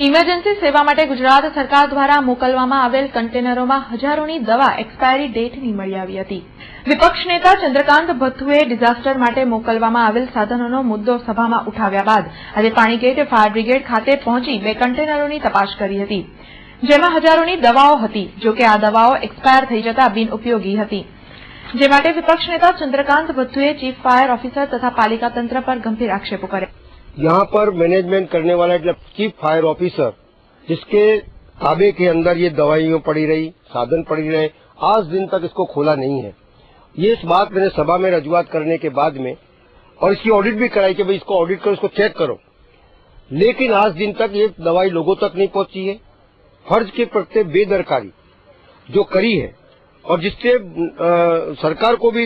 Emergency સેવા માટે ગુજરાત સરકાર દ્વારા મોકલવામાં આવેલ કન્ટેનરોમાં હજારોની દવા એક્સપાયરી ડેટની મળી આવી હતી। વિપક્ષ નેતા ચંદ્રકાંત ભથ્થુએ ડિઝાસ્ટર માટે મોકલવામાં આવેલ સાધનોનો મુદ્દો સભામાં ઉઠાવ્યા બાદ આજે પાણીગેટ ફાયર બ્રિગેડ ખાતે પહોંચી 2 કન્ટેનરોની તપાસ કરી હતી, જેમાં હજારોની દવાઓ હતી। જો કે આ દવાઓ એક્સપાયર થઈ જતા બિનઉપયોગી હતી, જે માટે વિપક્ષ નેતા ચંદ્રકાંત ભથ્થુએ ચીફ फायर ऑफिसर तथा पालिका तंत्र पर गंभीर आक्षेपों करे। यहाँ पर मैनेजमेंट करने वाला चीफ फायर ऑफिसर जिसके ताबे के अंदर ये दवाइयां पड़ी रही, साधन पड़ी रहे, आज दिन तक इसको खोला नहीं है। ये इस बात मैंने सभा में रजूआत करने के बाद में और इसकी ऑडिट भी कराई कि भाई इसको ऑडिट करो, इसको चेक करो, लेकिन आज दिन तक ये दवाई लोगों तक नहीं पहुंची है। फर्ज के प्रति बेदरकारी जो करी है और जिससे सरकार को भी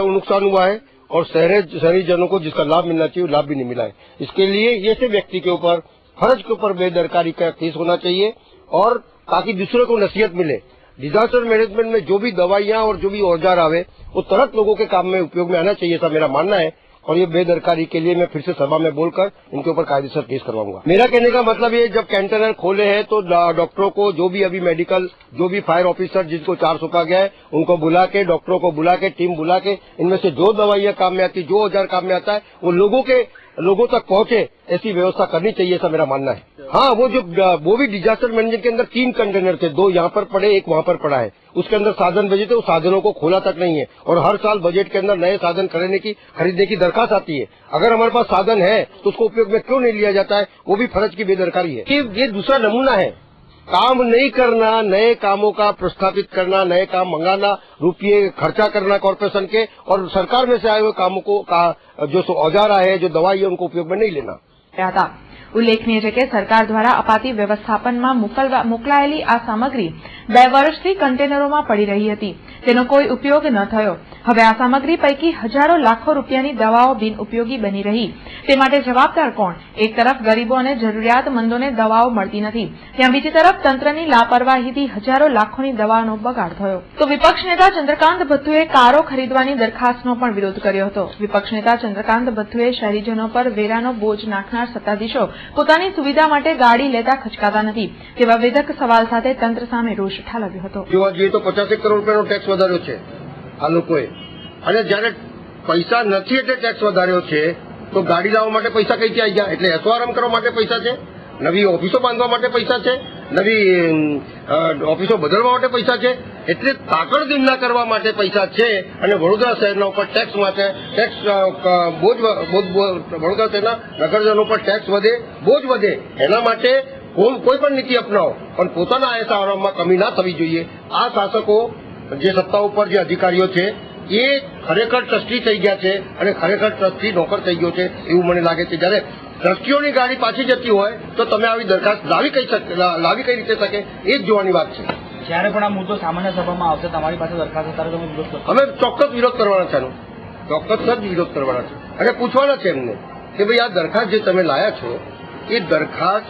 नुकसान हुआ है और शहरी जनों को जिसका लाभ मिलना चाहिए लाभ भी नहीं मिला है। इसके लिए ऐसे व्यक्ति के ऊपर फर्ज के ऊपर बेदरकारी का केस होना चाहिए और ताकि दूसरे को नसीहत मिले। डिजास्टर मैनेजमेंट में जो भी दवाइयां और जो भी औजार आवे वो तुरंत लोगों के काम में उपयोग में आना चाहिए, ऐसा मेरा मानना है। और ये बेदरकारी के लिए मैं फिर से सभा में बोलकर इनके ऊपर कायदेसर केस करवाऊंगा। मेरा कहने का मतलब ये, जब कंटेनर खोले हैं तो डॉक्टरों को, जो भी अभी मेडिकल, जो भी फायर ऑफिसर जिसको 4 सौंपा गया है, उनको बुला के, डॉक्टरों को बुला के, टीम बुला के, इनमें से जो दवाइयां काम में आती, जो औजार काम में आता है, वो लोगों तक पहुंचे, ऐसी व्यवस्था करनी चाहिए, ऐसा मेरा मानना है। हाँ, वो भी डिजास्टर मैनेजमेंट के अंदर 3 कंटेनर थे, 2 यहाँ पर पड़े, 1 वहाँ पर पड़ा है। उसके अंदर साधन भेजे थे, उस साधनों को खोला तक नहीं है। और हर साल बजट के अंदर नए साधन खरीदने की दरखास्त आती है। अगर हमारे पास साधन है तो उसको उपयोग में क्यों नहीं लिया जाता है? वो भी फर्ज की बेदरकारी है। ये दूसरा नमूना है, काम नहीं करना, नए कामों का प्रस्तावित करना, नए काम मंगाना, रुपये खर्चा करना कॉर्पोरेशन के, और सरकार में से आए हुए कामों को जो औजार आए, जो दवाई है, उनको उपयोग में नहीं लेना। उल्लेखनीय है कि सरकार द्वारा अपाती व्यवस्थापन में मोकलायेली आ सामग्री 2 वर्षथी कंटेनरों पड़ी रही थी, तेनो कोई उपयोग न थयो। हवे आ सामग्री पैकी हजारों लाखों रूपियानी दवाओं बिनउपयोगी बनी रही, ते माटे जवाबदार कोण? एक तरफ गरीबों ने जरूरियातमंदोने दवाओं मळती नथी, त्यां बीजी तरफ तंत्रनी लापरवाहीथी हजारों लाखोनी दवाओनो बगाड़ थयो। तो विपक्ष नेता चंद्रकांत भथ्थुए कारो खरीदवानी दरखास्तनो पण विरोध कर्यो हतो। विपक्ष नेता चंद्रकांत भथ्थुए शहेरीजनो पर वेरानो बोझ नाखनार सत्ताधीशो પોતાની સુવિધા માટે ગાડી લેતા ખચકાતા નથી તેવા વેધક સવાલ સાથે તંત્ર સામે રોષ ઠાલવ્યો હતો। જોવા જઈએ તો 85 કરોડ રૂપિયાનો ટેક્સ વધાર્યો છે આ લોકોએ, અને જ્યારે પૈસા નથી એટલે ટેક્સ વધાર્યો છે, તો ગાડી લાવવા માટે પૈસા કઈથી આવી ગયા? એટલે એસઓઆરએમ કરવા માટે પૈસા છે, નવી ઓફિસો બાંધવા માટે પૈસા છે, નવી ઓફિસો બદલવા માટે પૈસા છે, એટલે તાકડદીમના કરવા માટે પૈસા છે। અને વડોદરા શહેરના ઉપર ટેક્સ માટે વડોદરા શહેરના નગરજનો પર ટેક્સ વધે, બોજ વધે, એના માટે કોઈ પણ નીતિ અપનાવો, પણ પોતાના આયસામાં કમી ના થવી જોઈએ। આ શાસકો, જે સત્તા ઉપર જે અધિકારીઓ છે, એ ખરેખર ટ્રસ્ટી થઈ ગયા છે અને ખરેખર ટ્રસ્ટી નોકર થઈ ગયો છે એવું મને લાગે છે। જ્યારે ટ્રસ્ટીઓની ગાડી પાછી જતી હોય તો તમે આવી દરખાસ્ત લાવી કઈ રીતે શકે, એ જ જોવાની વાત છે। જ્યારે પણ આ મુદ્દો સામાન્ય સભામાં આવશે, તમારી પાસે દરખાસ્ત અત્યારે તમે વિરોધ કરશો? અમે ચોક્કસ વિરોધ કરવાના છે, ચોક્કસ જ વિરોધ કરવાના છે, અને પૂછવાના છે એમને કે ભાઈ આ દરખાસ્ત જે તમે લાયા છો, એ દરખાસ્ત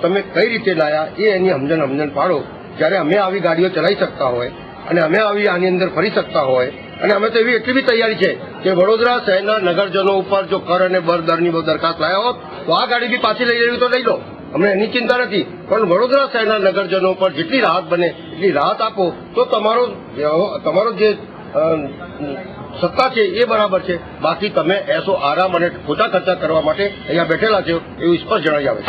તમે કઈ રીતે લાયા, એ એની સમજણ પાડો। જ્યારે અમે આવી ગાડીઓ ચલાવી શકતા હોય અને અમે આવી આની અંદર ફરી શકતા હોય, અને અમે તો એટલી બી તૈયારી છે કે વડોદરા શહેરના નગરજનો ઉપર જો કર અને દરની દરખાસ્ત લાયા હોત તો આ ગાડી બી પાછી લઈ લેવી તો લઈ લો, અમને એની ચિંતા નથી, પણ વડોદરા શહેરના નગરજનો પર જેટલી રાહત બને એટલી રાહત આપો તો તમારો જે સત્તા છે એ બરાબર છે। બાકી તમે એસો આરામ અને ખોટા ખર્ચા કરવા માટે અહીંયા બેઠેલા છો એવું સ્પષ્ટ જણાવી આવે છે।